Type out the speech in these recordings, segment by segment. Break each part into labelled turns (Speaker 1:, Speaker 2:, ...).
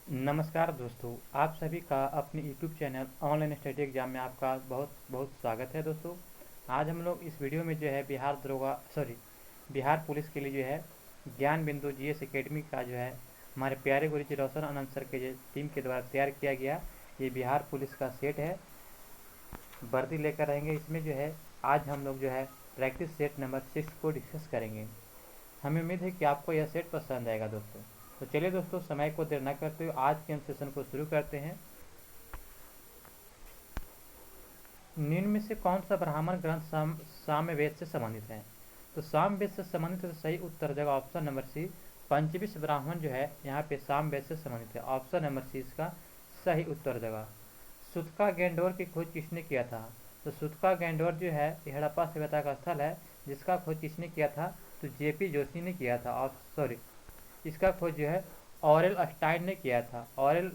Speaker 1: नमस्कार दोस्तों, आप सभी का अपने YouTube channel online study exam में आपका बहुत बहुत स्वागत है। दोस्तों, आज हम लोग इस वीडियो में जो है बिहार पुलिस के लिए जो है ज्ञान बिंदु जीएस एकेडमी का जो है हमारे प्यारे गुरुजी रोशन आनंद सर के टीम के द्वारा तैयार किया गया ये बिहार पुलिस का सेट है। वर्दी लेकर रहेंगे। इसमें जो है आज हम लोग जो है प्रैक्टिस सेट नंबर 6 को डिस्कस करेंगे। हमें उम्मीद है कि आपको यह सेट पसंद आएगा दोस्तों। तो चलिए दोस्तों, समय को देर न करते हुए आज के हम सेशन को शुरू करते हैं। निम्न में से कौन सा ब्राह्मण ग्रंथ साम्यवेद से संबंधित है? तो सामवेद से संबंधित है तो सही उत्तर देगा ऑप्शन नंबर सी। पंचविश ब्राह्मण जो है यहाँ पे सामवेद से संबंधित है। ऑप्शन नंबर सी इसका सही उत्तर देगा। सुतका गैंडोर की खोज किसने किया था? तो सुतका गैंडोर जो है ये हड़प्पा सभ्यता का स्थल है जिसका खोज किसने किया था? तो जेपी जोशी ने किया था। इसका खोज जो है ऑरेल अस्टाइन ने किया था। ऑरेल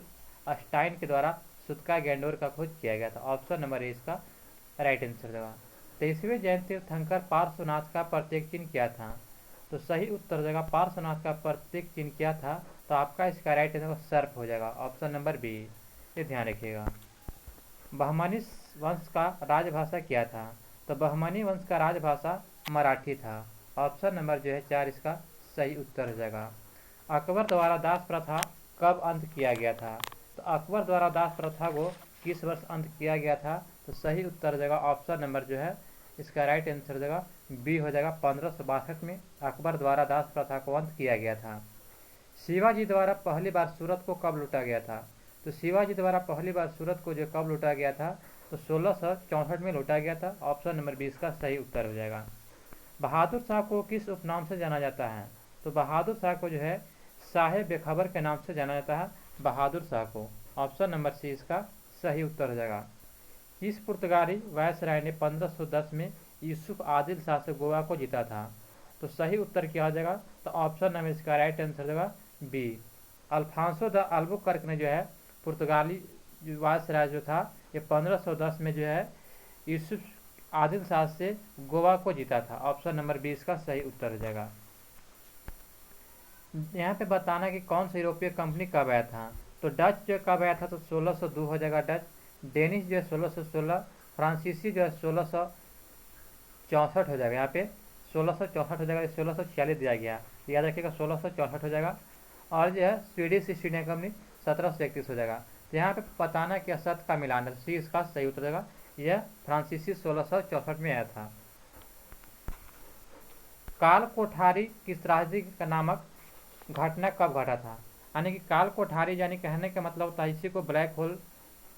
Speaker 1: अस्टाइन के द्वारा सुतका गैंडोर का खोज किया गया था। ऑप्शन नंबर ए इसका राइट आंसर देगा। 23वें जैन तीर्थंकर पार्श्वनाथ का प्रत्येक चिन्ह क्या था? तो सही उत्तर देगा पार्श्वनाथ का प्रत्येक चिन्ह क्या था? तो आपका इसका राइट आंसर सर्प हो जाएगा। ऑप्शन नंबर बी, ये ध्यान रखिएगा। बहमनी वंश का राजभाषा क्या था? तो बहमनी वंश का राजभाषा मराठी था। ऑप्शन नंबर जो है 4 इसका सही उत्तर हो जाएगा। अकबर द्वारा दास प्रथा कब अंत किया गया था? तो अकबर द्वारा दास प्रथा को किस वर्ष अंत किया गया था? तो सही उत्तर देगा ऑप्शन नंबर जो है इसका राइट आंसर देगा बी हो जाएगा। 1562 में अकबर द्वारा दास प्रथा को अंत किया गया था। शिवाजी द्वारा पहली बार सूरत को कब लूटा गया था? तो शिवाजी द्वारा पहली बार सूरत को जो कब लूटा गया था? तो 1664 में लूटा गया था। ऑप्शन नंबर 20 का सही उत्तर हो जाएगा। बहादुर शाह को किस उपनाम से जाना जाता है? तो बहादुर शाह को जो है साहेब बेखबर के नाम से जाना जाता है। बहादुर शाह को। ऑप्शन नंबर सी इसका सही उत्तर हो जाएगा। किस पुर्तगाली वायसराय ने 1510 में यूसुफ आदिल शाह से गोवा को जीता था? तो सही उत्तर क्या हो जाएगा? तो ऑप्शन नंबर इसका राइट आंसर देगा बी। अल्फांसो द अल्बुकर्क ने जो है पुर्तगाली वायसराय जो था ये 1510 में जो है यूसुफ आदिल शाह से गोवा को जीता था। ऑप्शन नंबर 20 का सही उत्तर हो जाएगा। यहाँ पे बताना कि कौन सा यूरोपीय कंपनी कब आया था? तो डच जो कब आया था? तो 1602 हो जाएगा डच। डेनिश जो है 1616। फ्रांसीसी जो है 1664 हो जाएगा। यहाँ पे 1664 हो जाएगा, 1646 दिया गया, याद रखिएगा 1664 हो जाएगा। और जो है स्वीडिश ईस्ट इंडिया कंपनी 1731 हो जाएगा। तो यहाँ पे बताना कि असत का मिलान है, सी इसका सही उत्तर देगा। यह फ्रांसीसी 1664 में आया था। काल कोठारी किस त्रासदी का नामक घटना कब घटा था? यानी कि काल कोठारी यानी कहने का मतलब होता है इसी को ब्लैक होल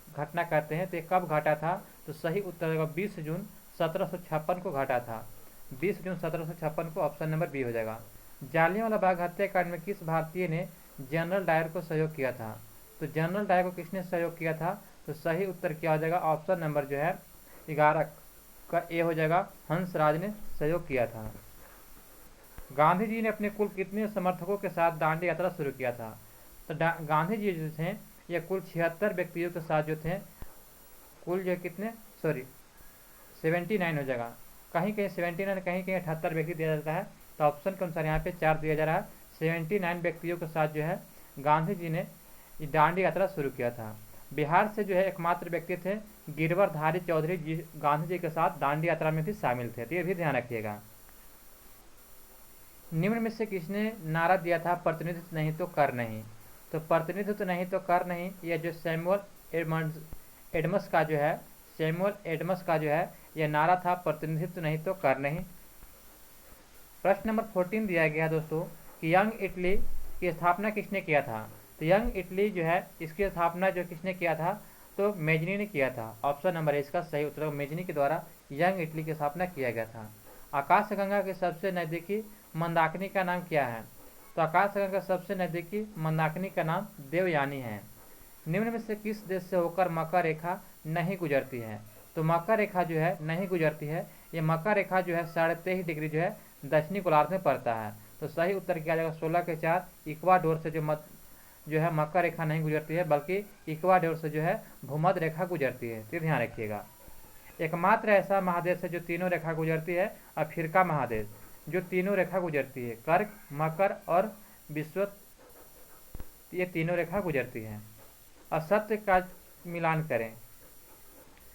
Speaker 1: घटना कहते हैं। तो ये कब घटा था? तो सही उत्तर देगा 20 जून 1756 को घटा था। 20 जून 1756 को। ऑप्शन नंबर बी हो जाएगा। जालियांवाला बाग हत्याकांड में किस भारतीय ने जनरल डायर को सहयोग किया था? तो जनरल डायर को किसने सहयोग किया था? तो सही उत्तर क्या हो जाएगा? ऑप्शन नंबर जो है 11 का ए हो जाएगा। हंसराज ने सहयोग किया था। गांधी जी ने अपने कुल कितने समर्थकों के साथ दांडी यात्रा शुरू किया था? तो गांधी जी जो थे ये कुल 76 व्यक्तियों के साथ जो थे, कुल जो कितने 79 हो जाएगा। कहीं कहीं 79, कहीं कहीं 78 व्यक्ति दिया जाता है। तो ऑप्शन के अनुसार यहाँ पे 4 दिया जा रहा है। 79 व्यक्तियों के साथ जो है गांधी जी ने दांडी यात्रा शुरू किया था। बिहार से जो है एकमात्र व्यक्ति थे गिरवरधारी चौधरी जी गांधी जी के साथ दांडी यात्रा में भी शामिल थे। तो ये भी ध्यान रखिएगा। निम्न में से किसने नारा दिया था प्रतिनिधित्व नहीं तो कर नहीं? तो प्रतिनिधित्व नहीं तो कर नहीं यह जो सैमुअल एडमस का जो है यह नारा था प्रतिनिधित्व नहीं तो कर नहीं। प्रश्न नंबर 14 दिया गया दोस्तों कि यंग इटली की स्थापना किसने किया था? तो यंग इटली जो है इसकी स्थापना जो किसने किया था? तो मेजनी ने किया था। ऑप्शन नंबर इसका सही उत्तर मेजनी के द्वारा यंग इटली की स्थापना किया गया था। आकाशगंगा के सबसे नजदीकी मंदाकिनी का नाम क्या है? तो आकाशगंगा का सबसे नजदीकी मंदाकिनी का नाम देवयानी है। निम्न में से किस देश से होकर मकर रेखा नहीं गुजरती है? तो मकर रेखा जो है नहीं गुजरती है। ये मकर रेखा जो है 23.5 डिग्री जो है दक्षिणी गोलार्ध में पड़ता है। तो सही उत्तर किया जाएगा 16 के 4। इक्वाडोर से जो है मकर रेखा नहीं गुजरती है, बल्कि इक्वाडोर से जो है भूमध्य रेखा गुजरती है। तो ध्यान रखिएगा। एकमात्र ऐसा महादेश है जो तीनों रेखा गुजरती है, अफ्रीका महादेश जो तीनों रेखा गुजरती है, कर्क, मकर और विश्व ये तीनों रेखा गुजरती है। और सत्य का मिलान करें,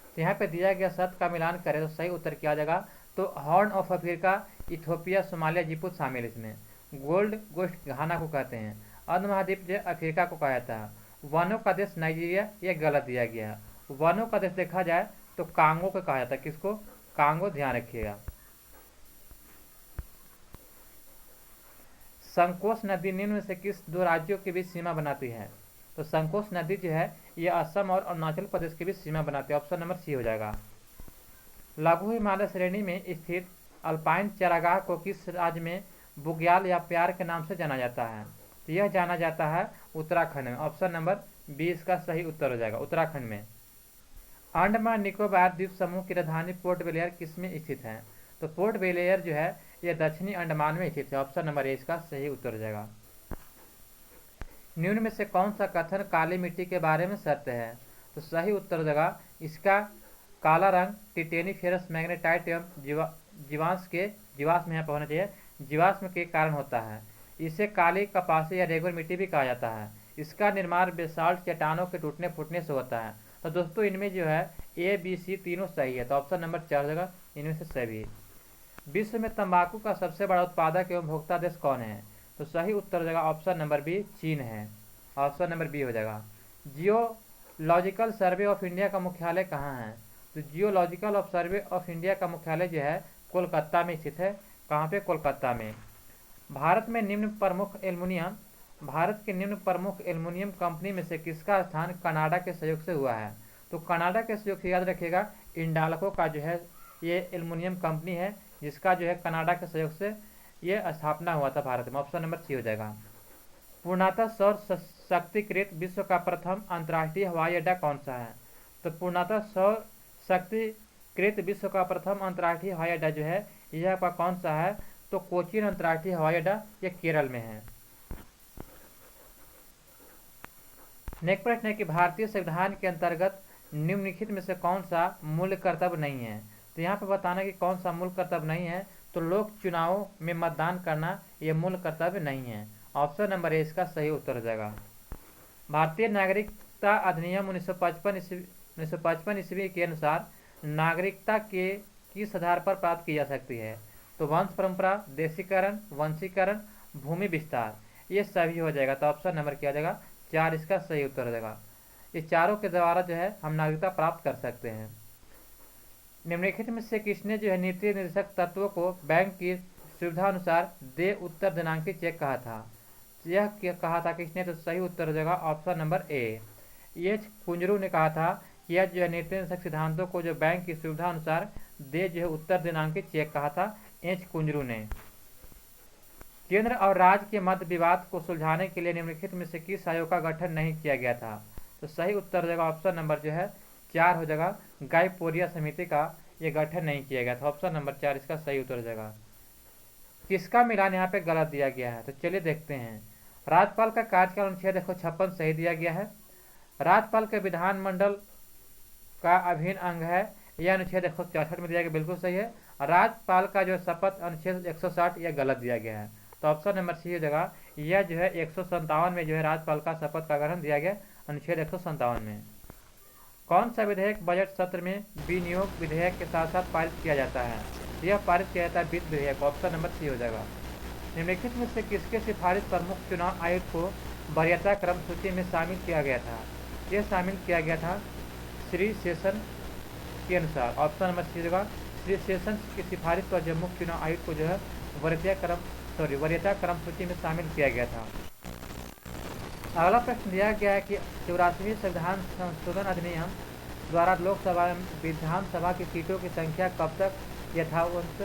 Speaker 1: तो यहाँ पे दिया गया सत्य का मिलान करें तो सही उत्तर क्या आ जाएगा। तो horn of Africa, Ethiopia, Somalia, Djibouti शामिल इसमें। गोल्ड कोस्ट घाना को कहते हैं। अर्ध महाद्वीप जो अफ्रीका को कहा जाता है। वनों का देश नाइजीरिया, ये गलत दिया गया है। वनों का देश देखा जाए तो कांगो को कहा जाता है। किसको? कांगो, ध्यान रखिएगा। संकोश नदी निम्न में से किस दो राज्यों के बीच सीमा बनाती है? तो संकोश नदी जो है ये असम और अरुणाचल प्रदेश के बीच सीमा बनाती है। ऑप्शन नंबर सी हो जाएगा। लघु हिमालय श्रेणी में स्थित अल्पाइन चरागाह को किस राज्य में बुग्याल या प्यार के नाम से जाना जाता है? तो यह जाना जाता है उत्तराखंड में। ऑप्शन नंबर बी इसका सही उत्तर हो जाएगा, उत्तराखंड में। अंडमान निकोबार द्वीप समूह की राजधानी पोर्ट ब्लेयर किसमें स्थित है? तो पोर्ट ब्लेयर जो है यह दक्षिणी अंडमान में स्थित है। ऑप्शन नंबर ए इसका सही उत्तर हो जाएगा। निम्न में से कौन सा कथन काली मिट्टी के बारे में सत्य है? तो सही उत्तर हो जाएगा इसका काला रंग टिटेनीफेरस मैग्नेटाइट एवं जीवाश्म यहाँ पर होना चाहिए, जीवाश्म के कारण होता है। इसे काली कपासी या रेगुलर मिट्टी भी कहा जाता है। इसका निर्माण बेसाल्ट चट्टानों के टूटने फूटने से होता है। तो दोस्तों इनमें जो है ए बी सी तीनों सही है। तो ऑप्शन नंबर 4 जगह इनमें से सभी। विश्व में तंबाकू का सबसे बड़ा उत्पादक एवं भोक्ता देश कौन है? तो सही उत्तर हो जाएगा ऑप्शन नंबर बी, चीन है। ऑप्शन नंबर बी हो जाएगा। जियोलॉजिकल सर्वे ऑफ इंडिया का मुख्यालय कहाँ है? तो geological of survey of India का मुख्यालय जो है कोलकाता में स्थित है। कहाँ पे? कोलकाता में। भारत के निम्न प्रमुख एल्युमिनियम कंपनी में से किसका स्थान कनाडा के सहयोग से हुआ है? तो कनाडा के सहयोग से याद रखिएगा इंडाल्को का जो है ये एल्युमिनियम कंपनी है, जिसका जो है कनाडा के सहयोग से ये स्थापना हुआ था भारत में। ऑप्शन नंबर सी हो जाएगा। पूर्णतः सौर शक्तिकृत विश्व का प्रथम अंतर्राष्ट्रीय हवाई अड्डा कौन सा है? तो पूर्णतः सौर शक्तिकृत विश्व का प्रथम अंतर्राष्ट्रीय हवाई अड्डा जो है यह आपका कौन सा है? तो कोचीन अंतर्राष्ट्रीय हवाई अड्डा, यह केरल में है। नेक्स्ट प्रश्न है कि भारतीय संविधान के अंतर्गत निम्नलिखित में से कौन सा मूल कर्तव्य नहीं है? तो यहाँ पे बताना कि कौन सा मूल कर्तव्य नहीं है। तो लोक चुनावों में मतदान करना यह मूल कर्तव्य नहीं है। ऑप्शन नंबर ए इसका सही उत्तर हो जाएगा। भारतीय नागरिकता अधिनियम 1955 ईस्वी के अनुसार नागरिकता के किस आधार पर प्राप्त की जा सकती है? तो वंश परंपरा, देशीकरण, वंशीकरण, भूमि विस्तार, ये सभी हो जाएगा। तो ऑप्शन नंबर क्या हो जाएगा? 4 इसका सही उत्तर हो जाएगा। इस चारों के द्वारा जो है हम नागरिकता प्राप्त कर सकते हैं। निम्नलिखित में से किसने जो है नीति निर्देशक तत्वों को बैंक की सुविधा अनुसार दे उत्तर दिनांकी चेक कहा था? यह कहा था किसने? तो सही उत्तर हो जाएगा option number A, H Kunzru ने कहा था कि यह जो है नीति निर्देशक सिद्धांतों को जो बैंक की सुविधा अनुसार दे जो है उत्तर दिनांकी चेक कहा था एच कुंजरू ने। केंद्र और राज्य के मध्य विवाद को सुलझाने के लिए निम्नलिखित में से किस आयोग का गठन नहीं किया गया था? तो सही उत्तर हो जाएगा ऑप्शन नंबर जो है 4 हो जाएगा, गायपोरिया समिति का ये गठन नहीं किया गया था। ऑप्शन नंबर 4 इसका सही उत्तर हो जाएगा। किसका मिलान यहाँ पे गलत दिया गया है? तो चलिए देखते हैं। राज्यपाल का कार्यकाल अनुच्छेद 156 सही दिया गया है। राज्यपाल के विधानमंडल का अभिन्न अंग है, यह अनुच्छेद 164 में दिया गया, बिल्कुल सही है। राज्यपाल का जो शपथ अनुच्छेद 160 यह गलत दिया गया है। तो ऑप्शन नंबर सी हो जाएगा, यह जो है 157 में जो है राज्यपाल का शपथ का ग्रहण दिया गया अनुच्छेद 157 में। कौन सा विधेयक बजट सत्र में विनियोग विधेयक के साथ साथ पारित किया जाता है? यह पारित किया जाता है वित्त विधेयक। ऑप्शन नंबर सी हो जाएगा। निम्नलिखित में से किसके सिफारिश पर मुख्य चुनाव आयुक्त को वरीयता क्रम सूची में शामिल किया गया था? यह शामिल किया गया था श्री सेशन के अनुसार। ऑप्शन नंबर सी होगा, श्री सेशन की सिफारिश पर जब मुख्य चुनाव आयुक्त को जो है वरीयता क्रम सूची में शामिल किया गया था। अगला प्रश्न दिया गया है कि 84वें संविधान संशोधन अधिनियम द्वारा लोकसभा एवं विधानसभा की सीटों की संख्या कब तक यथावत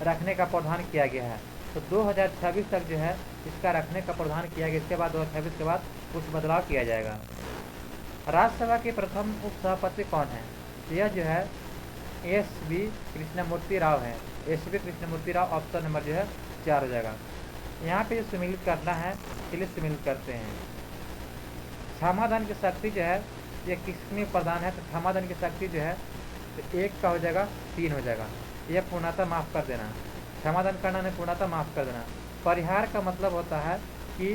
Speaker 1: रखने का प्रावधान किया गया है? तो 2026 तक जो है इसका रखने का प्रावधान किया गया। इसके बाद 2026 के बाद कुछ बदलाव किया जाएगा। राज्यसभा के प्रथम उपसभापति कौन है? यह जो है एस.बी. कृष्णमूर्ति राव है। S B. Krishnamurthy Rao. Option number जो है 4 हो जाएगा। यहाँ पे जो सम्मिलित करना है इसलिए सम्मिलित करते हैं। क्षमादान की शक्ति जो है ये किसमें प्रदान है? तो क्षमादान की शक्ति जो है तो 1 का हो जाएगा, 3 हो जाएगा। यह पूर्णतः माफ़ कर देना, क्षमादान करना नहीं पूर्णतः माफ़ कर देना। परिहार का मतलब होता है कि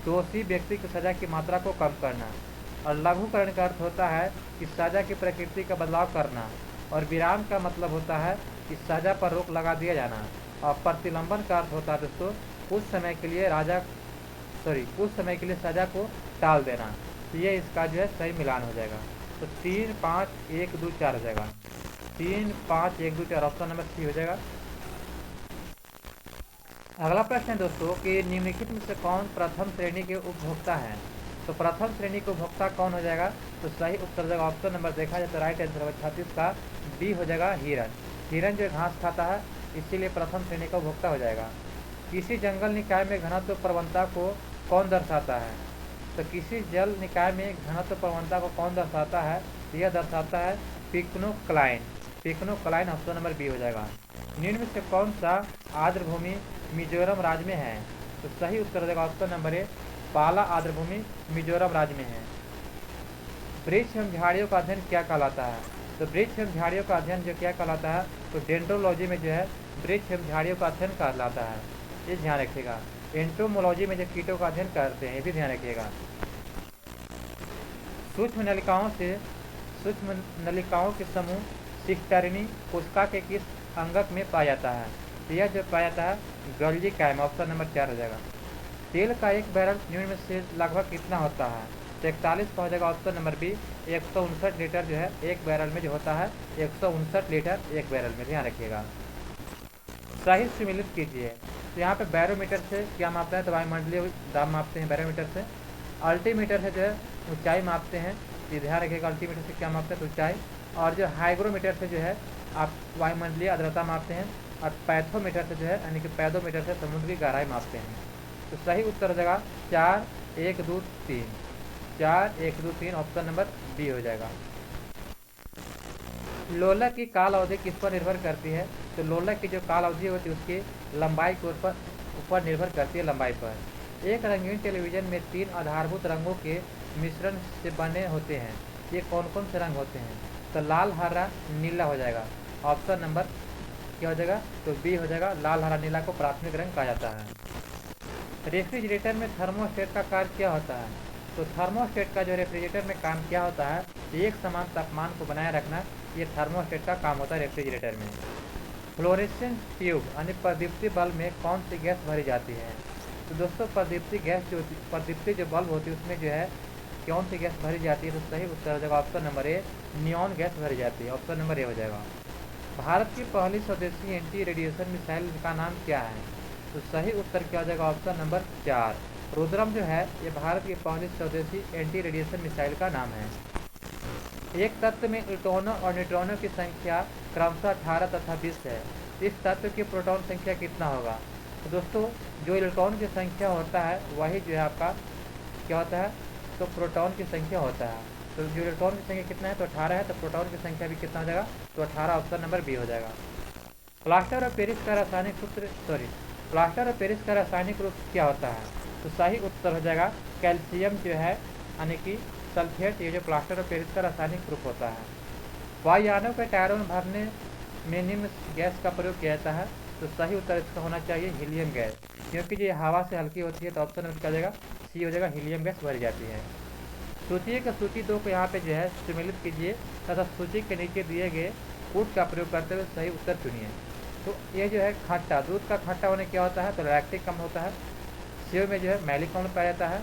Speaker 1: दोषी व्यक्ति की सजा की मात्रा को कम करना। और लघुकरण का अर्थ होता है कि सजा की प्रकृति का बदलाव करना। और विराम का मतलब होता है कि सजा पर रोक लगा दिया जाना। और प्रतिलंबन का अर्थ होता है दोस्तों कुछ समय के लिए सजा को टाल देना। तो ये इसका जो है सही मिलान हो जाएगा। तो 3, 5, 1, 2, 4 हो जाएगा। 3, 5, 1, 2, 4 ऑप्शन नंबर सी हो जाएगा। अगला प्रश्न है दोस्तों कि निम्नलिखित में से कौन प्रथम श्रेणी के उपभोक्ता हैं। तो प्रथम श्रेणी के उपभोक्ता कौन हो जाएगा। तो सही उत्तर जाएगा ऑप्शन नंबर देखा जाए तो राइट आंसर होगा 36 का डी हो जाएगा हिरन। हिरन जो घास खाता है इसीलिए प्रथम श्रेणी का उपभोक्ता हो जाएगा। किसी जंगल निकाय में घनत्व प्रवणता को कौन दर्शाता है। तो किसी जल निकाय में घनत्व प्रवणता को कौन दर्शाता है। यह दर्शाता है pycnocline. Pycnocline option number B हो जाएगा। निम्न में से कौन सा आर्द्रभूमि मिजोरम राज्य में है। तो सही उत्तर हो जाएगा ऑप्शन नंबर ए पाला आर्द्रभूमि मिजोरम राज्य में है। वृक्ष एवं झाड़ियों का अध्ययन क्या कहलाता है। तो वृक्ष एवं झाड़ियों का अध्ययन जो क्या कहलाता है। तो डेंड्रोलॉजी में जो है वृक्ष एवं झाड़ियों का अध्ययन कहलाता है। ये ध्यान रखिएगा। एंटोमोलॉजी में जो कीटों का अध्ययन करते हैं ये भी ध्यान रखिएगा। सूक्ष्म नलिकाओं के समूह सिस्टर्नी कोशिका के किस अंगक में पाया जाता है। तो यह जो पाया जाता है गल्जी कायम ऑप्शन नंबर 4 हो जाएगा। तेल का एक बैरल निम्न में से लगभग कितना होता है। तो 41 का हो जाएगा ऑप्शन नंबर बी 159 लीटर जो है एक बैरल में जो होता है 159 लीटर एक बैरल में, ध्यान रखिएगा। सही सुमिलित कीजिए। तो यहाँ पे बैरोमीटर से क्या मापते हैं। तो वायुमंडलीय दाब मापते हैं बैरोमीटर से। अल्टीमीटर से जो है ऊंचाई मापते हैं। ये ध्यान रखिएगा अल्टीमीटर से क्या मापते हैं तो ऊंचाई। और जो हाइग्रोमीटर से जो है आप वायुमंडलीय आर्द्रता मापते हैं। और पैथोमीटर से जो है यानी कि पैदोमीटर से समुद्र की गहराई मापते हैं। तो सही उत्तर हो जाएगा 4, 1, 2, 3। 4, 1, 2, 3 ऑप्शन नंबर बी हो जाएगा। लोलक की काल अवधि किस पर निर्भर करती है। तो लोलक की जो काल अवधि होती है उसकी लंबाई के ऊपर निर्भर करती है लंबाई पर। एक रंगीन टेलीविजन में 3 आधारभूत रंगों के मिश्रण से बने होते हैं। ये कौन कौन से रंग होते हैं। तो लाल, हरा, नीला हो जाएगा। ऑप्शन नंबर क्या हो जाएगा तो बी हो जाएगा। लाल, हरा, नीला को प्राथमिक रंग कहा जाता है। रेफ्रिजरेटर में थर्मोस्टेट का कार्य क्या होता है। तो थर्मोस्टेट का जो रेफ्रिजरेटर में काम क्या होता है एक समान तापमान को बनाए रखना, ये थर्मोस्टेट का काम होता है रेफ्रिजरेटर में। फ्लोरेसेंट ट्यूब यानी प्रदीप्ति बल्ब में कौन सी गैस भरी जाती है। तो दोस्तों प्रदीप्ति जो बल्ब होती है उसमें जो है कौन सी गैस भरी जाती है। तो सही उत्तर हो जाएगा option number A neon gas भरी जाती है। ऑप्शन नंबर ए हो जाएगा। भारत की पहली स्वदेशी एंटी रेडिएशन मिसाइल का नाम क्या है। तो सही उत्तर क्या हो जाएगा ऑप्शन नंबर 4 रुद्रम जो है ये भारत की पहली स्वदेशी एंटी रेडिएशन मिसाइल का नाम है। एक तत्व में इलेक्ट्रॉनों और न्यूट्रॉनों की संख्या क्रमशः 18 तथा 20 है। इस तत्व की प्रोटॉन संख्या कितना होगा। तो दोस्तों जो इलेक्ट्रॉन की संख्या होता है वही जो है आपका क्या होता है तो प्रोटॉन की संख्या होता है। तो जो इलेक्ट्रॉन की संख्या कितना है तो 18 है, तो प्रोटॉन की संख्या भी कितना हो जाएगा तो 18 ऑप्शन नंबर बी हो जाएगा। प्लास्टर ऑफ पेरिस का रासायनिक रूप क्या होता है। तो सही उत्तर हो जाएगा कैल्शियम जो है यानी कि सल्फेट, ये जो प्लास्टर ऑफ पेरिस का रासायनिक रूप होता है। वायुयानों के टायरों में भरने में निम्न गैस का प्रयोग किया जाता है। तो सही उत्तर इसका होना चाहिए हीलियम गैस, क्योंकि ये हवा से हल्की होती है। तो ऑप्शन नंबर क्या हो जाएगा सी हो जाएगा हीलियम गैस भरी जाती है। सूची का सूची 2 को यहाँ पे जो है सुमेलित कीजिए तथा सूची के नीचे दिए गए कूट का प्रयोग करते हुए सही उत्तर चुनिए। तो ये जो है खट्टा, दूध का खट्टा होने क्या होता है तो लैक्टिक अम्ल होता है। सेव में जो है मैलिक अम्ल पाया जाता है।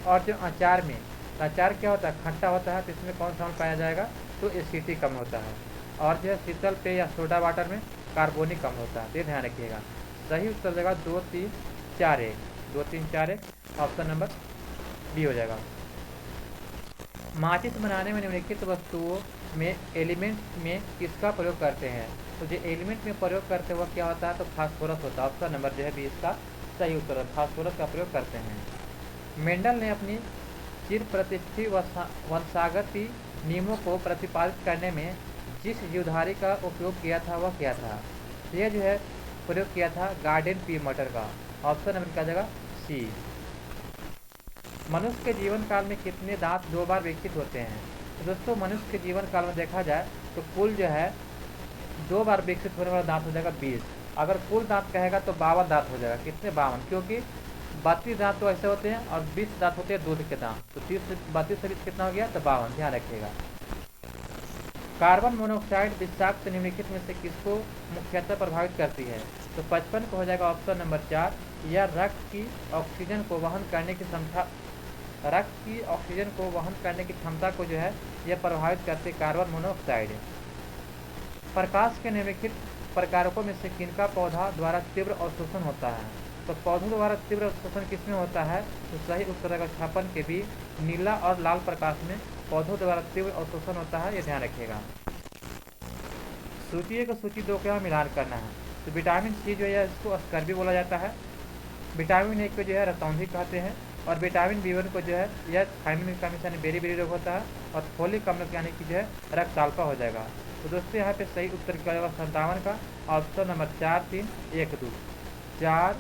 Speaker 1: और जो अचार में अचार क्या होता है खट्टा होता है, तो इसमें कौन सा अम्ल पाया जाएगा तो एसिटिक अम्ल होता है। और जो है शीतल पेय या सोडा वाटर में कार्बोनिक अम्ल होता है। ये ध्यान रखिएगा। सही उत्तर देगा 2, 3, 4, 1 2, 3, 4, 1 ऑप्शन नंबर बी हो जाएगा। माचिस बनाने में निम्नलिखित वस्तुओं में एलिमेंट में किसका प्रयोग करते हैं। तो जो एलिमेंट में प्रयोग करते हुआ क्या होता है तो फास्फोरस होता है। ऑप्शन नंबर जो है 20 का सही उत्तर है, फास्फोरस का प्रयोग करते हैं। मेंडल ने अपनी चिर प्रतिष्ठित वंशागति नियमों को प्रतिपादित करने में जिस जीवधारी का उपयोग किया था वह क्या था। यह जो है प्रयोग किया था गार्डन पी मटर का। ऑप्शन नंबर क्या जाएगा सी। मनुष्य के जीवन काल में कितने दांत 2 बार विकसित होते हैं। तो दोस्तों मनुष्य के जीवन काल में देखा जाए तो कुल जो है 2 बार विकसित होने वाला दांत हो जाएगा 20। अगर कुल दांत कहेगा तो 52 दांत हो जाएगा। कितने 52, क्योंकि 32 दांत तो ऐसे होते हैं और 20 दांत होते हैं दूध के दांत। तो 32 से 20 कितना हो गया? तो 52, ध्यान रखिएगा। कार्बन मोनोऑक्साइड विषाक्त निम्नलिखित में से किसको मुख्यतः प्रभावित करती है? तो 55 को हो जाएगा ऑप्शन नंबर 4। यह रक्त की ऑक्सीजन को वहन करने की क्षमता को जो है यह प्रभावित करती है कार्बन मोनोऑक्साइड। प्रकाश के निम्नलिखित प्रकारकों में से किनका पौधा द्वारा तीव्र अवशोषण होता है? तो पौधों द्वारा तीव्र अवशोषण किसमें होता है? तो सही उत्तर है छापन के भी नीला और लाल प्रकाश में पौधों द्वारा तीव्र अवशोषण होता है, ये ध्यान रखिएगा। सूची 1 और सूची 2 के यहाँ मिलान करना है। तो विटामिन सी जो है इसको स्कर्वी बोला जाता है, विटामिन ए को जो है रतौंधी कहते हैं, और विटामिन बी1 को जो है यह थायमिन की कमी से बेरी रोग होता है, और फोलिक अम्ल यानी कि जो है रक्तचाल्पा हो जाएगा। तो दोस्तों यहाँ पे सही उत्तर क्या होगा 57 का ऑप्शन नंबर 4 3 1 2 4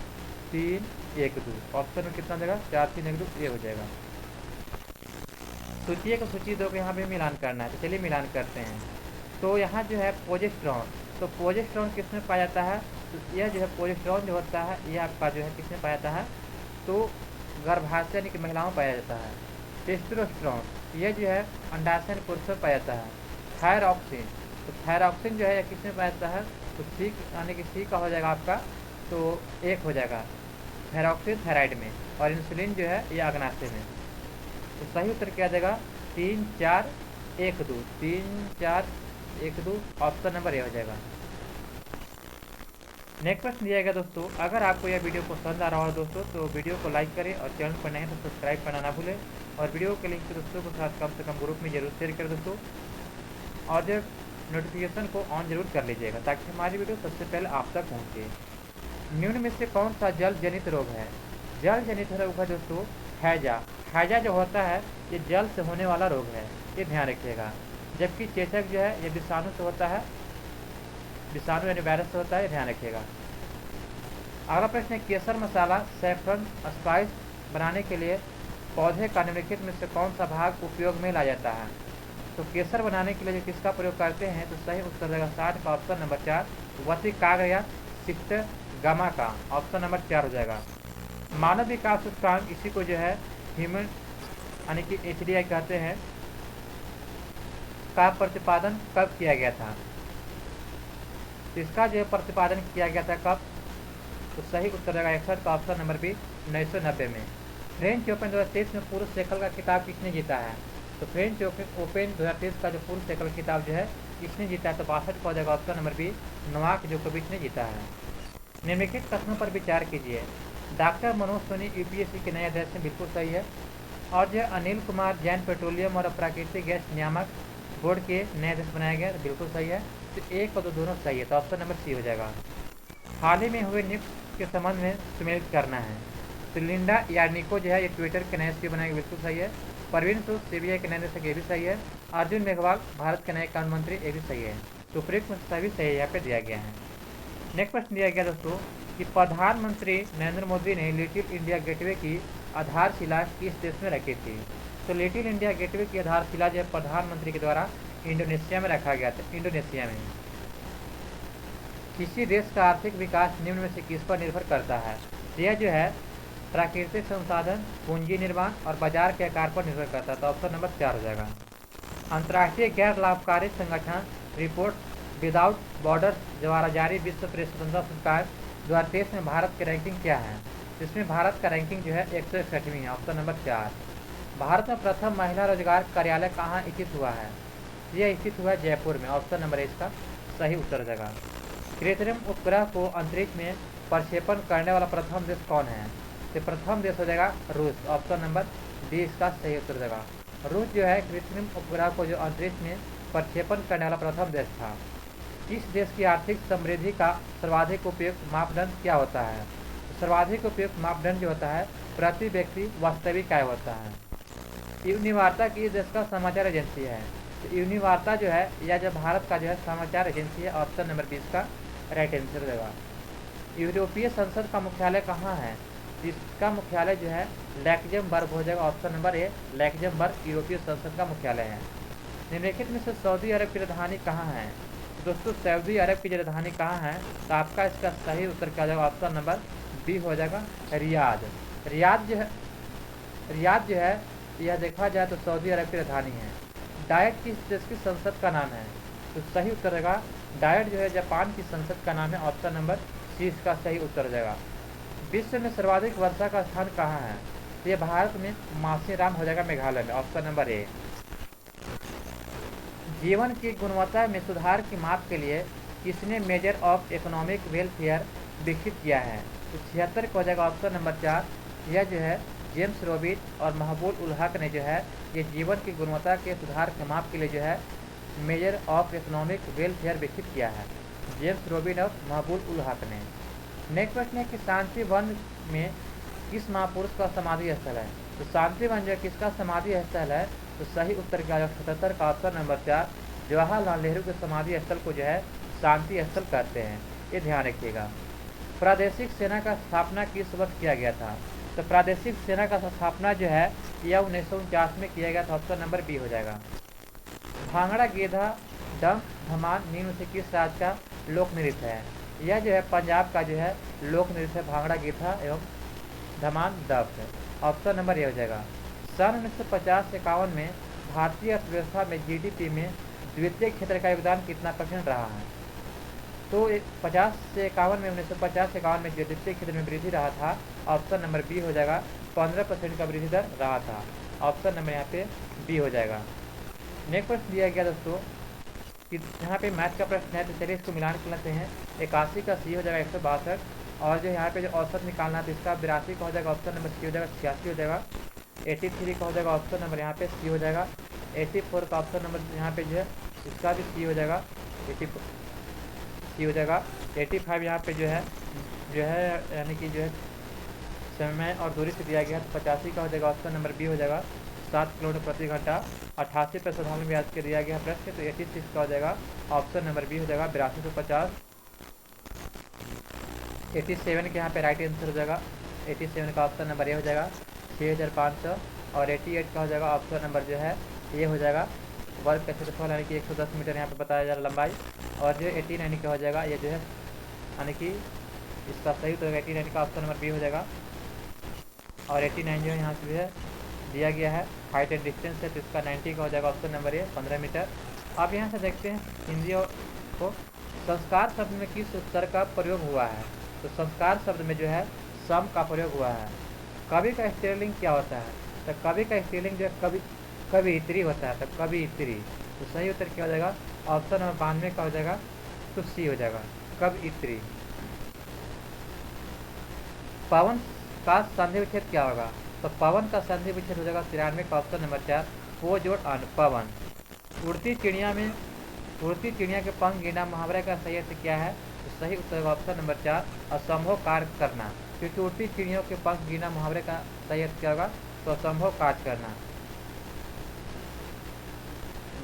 Speaker 1: 3 1 2। ऑप्शन में कितना देगा? 4 3 1 2, ये हो जाएगा। सूची 1 और सूची 2 को यहाँ पे मिलान करना है। तो चलिए मिलान करते हैं। तो यहाँ जो है प्रोजेस्टेरॉन, तो प्रोजेस्टेरॉन किसमें पाया जाता है? तो यह जो है प्रोजेस्टेरॉन जो होता है यह आपका जो है किसमें पाया जाता है? तो गर्भाशय यानी कि महिलाओं में पाया जाता है। टेस्टोस्टेरोन यह जो है अंडाशय पुरुष में पाया जाता है। थायरॉक्सिन, तो थायरॉक्सिन जो है यह किसमें पाया जाता है? तो सी यानी कि सी का हो जाएगा आपका, तो 1 हो जाएगा थायरॉक्सिन थायराइड में, और इंसुलिन जो है यह अग्नाशय में। तो सही उत्तर क्या देगा? 3 4 1 2 3 4 1 2, ऑप्शन नंबर ए हो जाएगा। नेक्स्ट प्रश्न दिया गया दोस्तों, अगर आपको यह वीडियो पसंद आ रहा हो दोस्तों तो वीडियो को लाइक करें, और चैनल पर नए हैं तो सब्सक्राइब करना ना भूलें, और वीडियो के लिंक दोस्तों के साथ कम से कम ग्रुप में जरूर शेयर करें दोस्तों, और जो नोटिफिकेशन को ऑन जरूर कर लीजिएगा ताकि हमारी वीडियो सबसे पहले आप तक पहुँचे। निम्न में से कौन सा जल जनित रोग है? जल जनित रोग है दोस्तों हैजा। हैजा जो होता है ये जल से होने वाला रोग है, ये ध्यान रखिएगा। जबकि चेचक जो है ये विषाणु से होता है, विषाणु यानी वायरस से होता है, ध्यान रखिएगा। अगला प्रश्न है, केसर मसाला सैफरन स्पाइस बनाने के लिए पौधे का निम्नलिखित में से कौन सा भाग उपयोग में लाया जाता है? तो केसर बनाने के लिए जो किसका प्रयोग करते हैं? तो सही उत्तर रहेगा 60 का ऑप्शन नंबर 4 वसी काग या सिक्त गामा का, ऑप्शन नंबर 4 हो जाएगा। मानव विकास सूचकांक इसी को जो है ह्यूमन यानी कि HDI कहते हैं, का प्रतिपादन कब किया गया था? इसका जो है प्रतिपादन किया गया था कब? तो सही उत्तर रहेगा 61 का ऑप्शन नंबर बी 1990 में। फ्रेंच ओपन 2023 में पुरुष एकल का खिताब किसने जीता है? तो फ्रेंच ओपन 2023 का जो पुरुष एकल खिताब जो है किसने जीता है? तो 62 का हो जाएगा ऑप्शन नंबर बी नोवाक जोकोविच ने जीता है। निम्नलिखित कथनों पर विचार कीजिए। डॉक्टर मनोज सोनी UPSC के नए अध्यक्ष हैं, बिल्कुल सही है। और जो अनिल कुमार जैन पेट्रोलियम और प्राकृतिक गैस नियामक बोर्ड के नए अध्यक्ष बनाया गया, बिल्कुल सही है। तो 1 और 2 दोनों सही है, तो ऑप्शन नंबर सी हो जाएगा। हाल ही में हुए नियुक्त के संबंध में सम्मिलित करना है। तो लिंडा यार्निको जो है ये ट्विटर के नए CEO बनाएंगे, बिल्कुल सही है। परवीन सूद CBI के नए निदेशक, ये भी सही है। अर्जुन मेघवाल भारत के नए कानून मंत्री, ये भी सही है। तो उपयुक्त में सभी सही यहाँ पे दिया गया है। नेक्स्ट प्रश्न दिया गया दोस्तों कि प्रधानमंत्री नरेंद्र मोदी ने लिटिल इंडिया गेटवे की आधारशिला किस देश में रखी थी? तो लिटिल इंडिया गेटवे की आधारशिला जो है प्रधानमंत्री के द्वारा इंडोनेशिया में रखा गया था। इंडोनेशिया में किसी देश का आर्थिक विकास निम्न में से किस पर निर्भर करता है? यह जो है प्राकृतिक संसाधन, पूंजी निर्माण और बाजार के आकार पर निर्भर करता है, तो ऑप्शन नंबर 4 हो जाएगा। अंतर्राष्ट्रीय गैर लाभकारी संगठन रिपोर्ट विदाउट बॉर्डर्स द्वारा जारी विश्व प्रेस स्वतंत्रता सूचकांक 2023 में भारत की रैंकिंग क्या है? इसमें भारत का रैंकिंग जो है 161वीं है, ऑप्शन नंबर 4। भारत में प्रथम महिला रोजगार कार्यालय कहाँ स्थित हुआ है? यह स्थित हुआ है जयपुर में, ऑप्शन नंबर इसका सही उत्तर देगा। कृत्रिम उपग्रह को अंतरिक्ष में प्रक्षेपण करने वाला प्रथम देश कौन है? तो प्रथम देश हो जाएगा रूस, ऑप्शन नंबर डी इसका सही उत्तर देगा। रूस जो है कृत्रिम उपग्रह को जो अंतरिक्ष में प्रक्षेपण करने वाला प्रथम देश था। इस देश की आर्थिक समृद्धि का सर्वाधिक उपयुक्त मापदंड क्या होता है? सर्वाधिक उपयुक्त मापदंड जो होता है प्रति व्यक्ति वास्तविक आय होता है। यूनिवार्ता की देश का समाचार एजेंसी है। तो यूनिवार्ता जो है या जो भारत का जो है समाचार एजेंसी है, ऑप्शन नंबर 20 का राइट आंसर देगा। यूरोपीय संसद का मुख्यालय कहाँ है? इसका मुख्यालय जो है लैक्जमबर्ग हो जाएगा, ऑप्शन नंबर ए लैक्जमबर्ग यूरोपीय संसद का मुख्यालय है। निम्नलिखित में से सऊदी अरब की राजधानी कहाँ है? दोस्तों सऊदी अरब की राजधानी कहाँ है? तो आपका इसका सही उत्तर क्या हो जाएगा? ऑप्शन नंबर बी हो जाएगा रियाद। रियाद जो है यह देखा जाए तो सऊदी अरब की राजधानी है। डायट किस देश की संसद का नाम है? तो सही उत्तर रहेगा डायट जो है जापान की संसद का नाम है। ऑप्शन नंबर सी इसका सही उत्तर हो जाएगा। विश्व में सर्वाधिक वर्षा का स्थान कहाँ है? तो ये भारत में मासीराम हो जाएगा, मेघालय में। Option number A. जीवन की गुणवत्ता में सुधार की माप के लिए किसने मेजर ऑफ इकोनॉमिक वेलफेयर विकसित किया है? तो 76 का हो जाएगा ऑप्शन नंबर 4। यह जो है जेम्स रॉबिन और महबूब उल हक ने जो है ये जीवन की गुणवत्ता के सुधार के माप के लिए जो है मेजर ऑफ इकोनॉमिक वेलफेयर विकसित किया है, जेम्स रॉबिन और महबूब उल हक ने। नेक्स्ट प्रश्न है कि शांति वन में किस महापुरुष का समाधि स्थल है? तो शांति वन जो किसका समाधि स्थल है? तो सही उत्तर क्या है 77 का ऑप्शन नंबर 4। जवाहरलाल नेहरू के समाधि स्थल को जो है शांति स्थल कहते हैं, ये ध्यान रखिएगा। प्रादेशिक सेना का स्थापना किस वर्ष किया गया था? तो प्रादेशिक सेना का स्थापना जो है यह 1949 में किया गया था। ऑप्शन नंबर बी हो जाएगा। भांगड़ा गीधा डंक धमान निम्न से किस राज्य का लोक नृत्य है? यह जो है पंजाब का जो है लोक नृत्य है, भांगड़ा गीधा एवं धमान डफ है। ऑप्शन नंबर ए हो जाएगा। सन 1950-51 में भारतीय अर्थव्यवस्था में जीडीपी में द्वितीय क्षेत्र का योगदान कितना % रहा है? तो 50 से 51 में 1950 से 51 में जो द्वितीय क्षेत्र में वृद्धि रहा था, ऑप्शन नंबर बी हो जाएगा। 15% का वृद्धि दर रहा था। ऑप्शन नंबर यहाँ पे बी हो जाएगा। नेक्स्ट प्रश्न दिया गया दोस्तों कि यहाँ पे मैथ का प्रश्न है, तो चलिए इसको मिलान कर लेते हैं। 81 का सी हो जाएगा 162, और जो यहाँ पे जो औसत निकालना है तो इसका 82 का हो जाएगा। ऑप्शन नंबर सी हो जाएगा। 86 हो जाएगा। 83 का हो जाएगा। ऑप्शन नंबर यहाँ पे सी हो जाएगा। 84 का ऑप्शन नंबर यहाँ पे जो है इसका भी सी हो जाएगा। 84 सी हो जाएगा। 85 यहाँ पे जो है यानी कि जो है समय और दूरी से दिया गया है, तो 85 का हो जाएगा। ऑप्शन नंबर बी हो जाएगा। 7 किलोमीटर प्रति घंटा। 88 पर साधारण ब्याज के दिया गया प्रश्न, तो 86 का हो जाएगा। ऑप्शन नंबर बी हो जाएगा। 8250। 87 के यहाँ पे राइट आंसर हो जाएगा। 87 का ऑप्शन नंबर ए हो जाएगा। 6500। और 88 का हो जाएगा ऑप्शन नंबर जो है ये हो जाएगा। वर्ग का क्षेत्रफल यानी कि 110 मीटर यहाँ पे बताया जा रहा लंबाई। और जो 89 का हो जाएगा ये जो है यानी कि इसका सही तो 89 का ऑप्शन नंबर बी हो जाएगा। और 89 जो है यहाँ से जो है दिया गया है हाइट एंड डिस्टेंस है, तो इसका 90 का हो जाएगा ऑप्शन नंबर ए 15 मीटर। अब यहाँ से देखते हैं हिंदी को। संस्कार शब्द में किस उत्तर का प्रयोग हुआ है? तो संस्कार शब्द में जो है सम का प्रयोग हुआ है। कवि का स्त्रीलिंग क्या होता है? तो कवि का स्त्रीलिंग जो है कवियत्री होता है, तो कवियत्री। तो सही उत्तर क्या हो जाएगा? ऑप्शन नंबर 92 का हो जाएगा, तो सी हो जाएगा कवियत्री। पवन का संधि विच्छेद क्या होगा? तो पवन का संधि विच्छेद हो जाएगा 93 का ऑप्शन नंबर 4। पो जोड़ अन पवन। उड़ती चिड़िया के पंख गिरना मुहावरे का सही अर्थ क्या है? तो सही उत्तर का ऑप्शन नंबर 4 असंभव कार्य करना, क्योंकि उड़ती चिड़ियों के पंख गिरना मुहावरे का सही अर्थ क्या होगा? तो असंभव कार्य करना।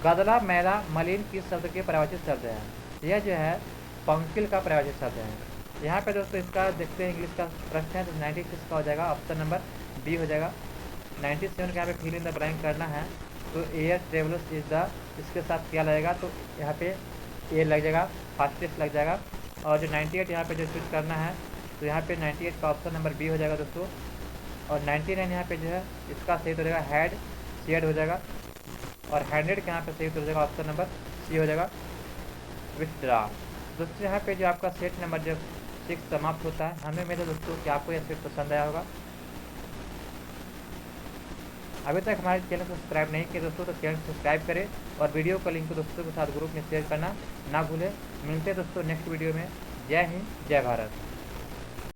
Speaker 1: गदला मैला मलिन किस शब्द के परिभाषित शब्द है? यह जो है पंकिल का परिभाषित शब्द है। यहाँ पे दोस्तों इसका देखते हैं इंग्लिश का प्रश्न है, तो 96 का हो जाएगा। ऑप्शन नंबर बी हो जाएगा। 97 का यहाँ पे फिल इन द ब्लैंक करना है, तो एयर ट्रेवलर्स इज द इसके साथ क्या लगेगा? तो यहाँ पे ए लग जाएगा, फास्टेस्ट लग जाएगा। और जो 98 यहाँ पे जो चूज करना है, तो यहाँ पे 98 का ऑप्शन नंबर बी हो जाएगा दोस्तों। और 99 यहाँ पे जो है इसका सही तो हो जाएगा हैड शेड हो जाएगा। और 100 का यहाँ पे सही तो हो जाएगा ऑप्शन नंबर सी हो जाएगा विथड्रा। दोस्तों यहाँ पे जो आपका सेट नंबर जो 6 समाप्त होता है। हमें मेरे दोस्तों कि आपको यह सेट पसंद आया होगा। अभी तक हमारे चैनल को सब्सक्राइब नहीं किया दोस्तों, तो चैनल सब्सक्राइब करें और वीडियो का लिंक दोस्तों के साथ ग्रुप में शेयर करना ना भूलें। मिलते हैं दोस्तों नेक्स्ट वीडियो में। जय हिंद, जय भारत।